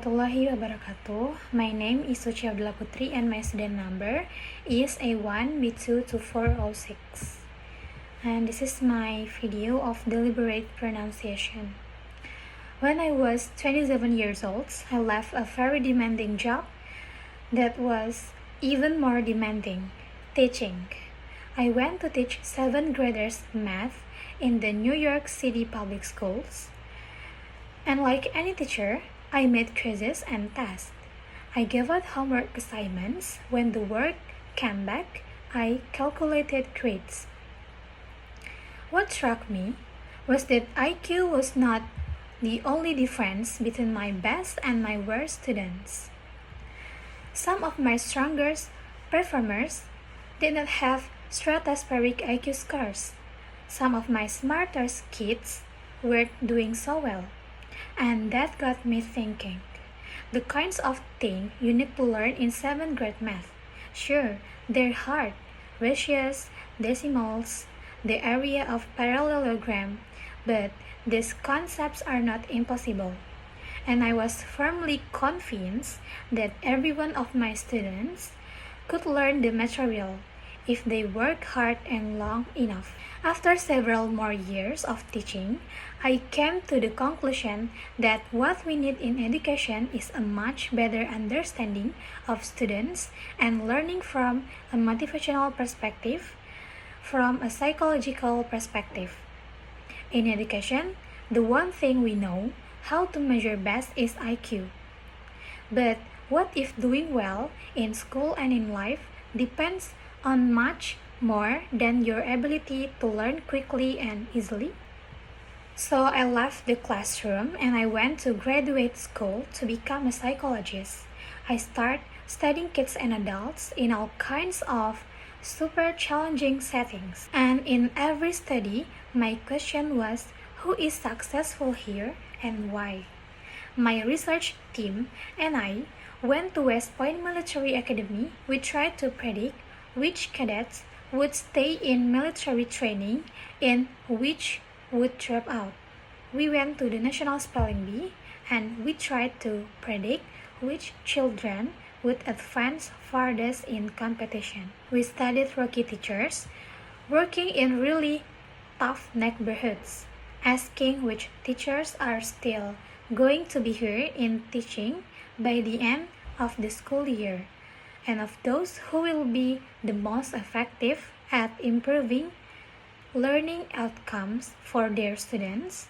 warahmatullahi wabarakatuh. My name is Suci Abdullah Putri and my student number is A1B22406. And this is my video of deliberate pronunciation. When I was 27 years old, I left a very demanding job that was even more demanding, teaching. I went to teach 7th graders math in the New York City public schools. And like any teacher, I made quizzes and tests. I gave out homework assignments. When the work came back, I calculated grades. What struck me was that IQ was not the only difference between my best and my worst students. Some of my strongest performers did not have stratospheric IQ scores. Some of my smartest kids weren't doing so well. And that got me thinking. The kinds of things you need to learn in 7th grade math. Sure, they're hard. Ratios, decimals, the area of parallelogram, but these concepts are not impossible. And I was firmly convinced that every one of my students could learn the material if they work hard and long enough. After several more years of teaching, I came to the conclusion that what we need in education is a much better understanding of students and learning from a motivational perspective, from a psychological perspective. In education, the one thing we know how to measure best is IQ. But what if doing well in school and in life depends on much more than your ability to learn quickly and easily? So I left the classroom and I went to graduate school to become a psychologist. I started studying kids and adults in all kinds of super challenging settings. And in every study, my question was, who is successful here and why? My research team and I went to West Point Military Academy. We tried to predict which cadets would stay in military training and which would drop out. We went to the National Spelling Bee and we tried to predict which children would advance farthest in competition. We studied rookie teachers working in really tough neighborhoods, asking which teachers are still going to be here in teaching by the end of the school year, and of those who will be the most effective at improving learning outcomes for their students.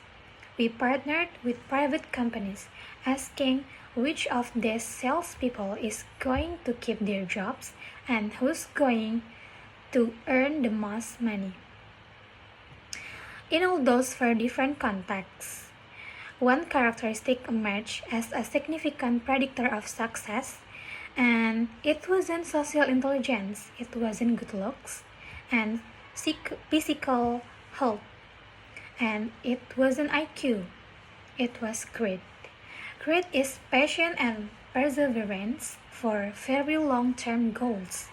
We partnered with private companies, asking which of these salespeople is going to keep their jobs and who's going to earn the most money. In all those very different contexts, one characteristic emerged as a significant predictor of success, and it wasn't social intelligence, it wasn't good looks and physical health, and it wasn't IQ, it was grit. Grit is passion and perseverance for very long-term goals.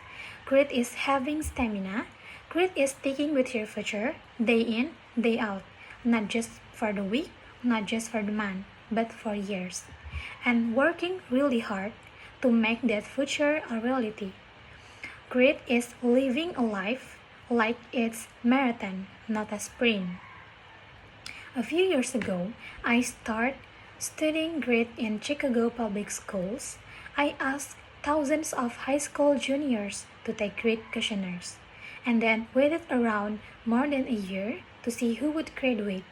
Grit is having stamina. Grit is sticking with your future, day in, day out, not just for the week, not just for the month, but for years, and working really hard to make that future a reality. Grit is living a life like it's marathon, not a sprint. A few years ago, I started studying grit in Chicago public schools. I asked thousands of high school juniors to take grit questionnaires, and then waited around more than a year to see who would graduate.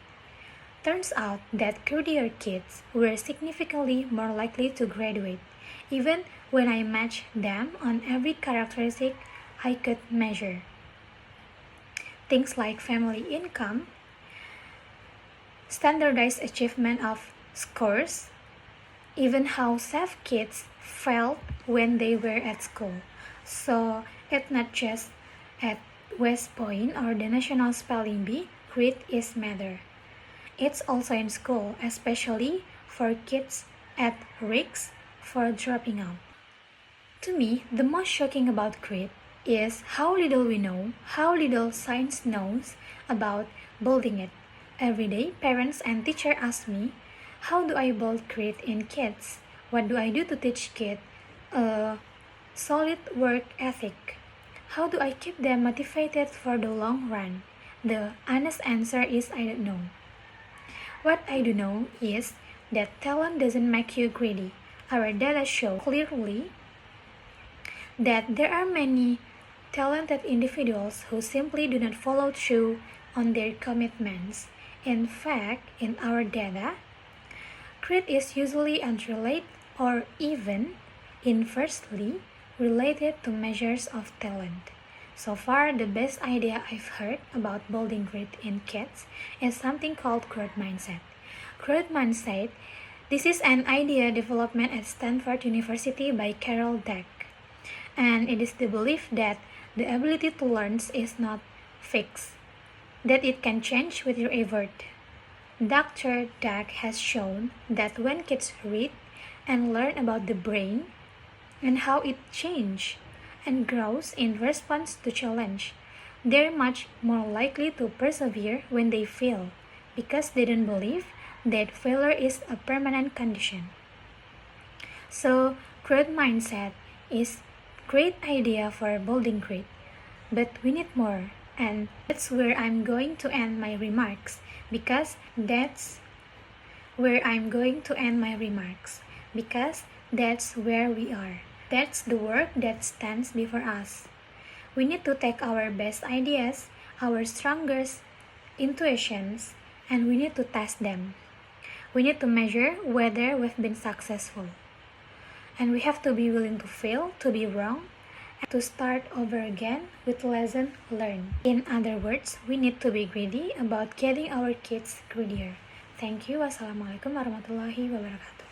Turns out that grittier kids were significantly more likely to graduate, even when I matched them on every characteristic I could measure. Things like family income, standardized achievement of scores, even how safe kids felt when they were at school. So it's not just at West Point or the National Spelling Bee, grit is matter. It's also in school, especially for kids at risk for dropping out. To me, the most shocking about grit is how little we know, how little science knows about building it. Every day, parents and teachers ask me, how do I build grit in kids? What do I do to teach kids a solid work ethic? How do I keep them motivated for the long run? The honest answer is I don't know. What I do know is that talent doesn't make you greedy. Our data show clearly that there are many talented individuals who simply do not follow through on their commitments. In fact, in our data, greed is usually unrelated or even inversely related to measures of talent. So far, the best idea I've heard about building grit in kids is something called growth mindset. Growth mindset, this is an idea development at Stanford University by Carol Dweck. And it is the belief that the ability to learn is not fixed, that it can change with your effort. Dr. Dweck has shown that when kids read and learn about the brain and how it changes and grows in response to challenge, they're much more likely to persevere when they fail because they don't believe that failure is a permanent condition. So, growth mindset is great idea for building grit, but we need more, and that's where I'm going to end my remarks because that's where we are. That's the work that stands before us. We need to take our best ideas, our strongest intuitions, and we need to test them. We need to measure whether we've been successful. And we have to be willing to fail, to be wrong, and to start over again with lesson learned. In other words, we need to be greedy about getting our kids greedier. Thank you. Wassalamualaikum warahmatullahi wabarakatuh.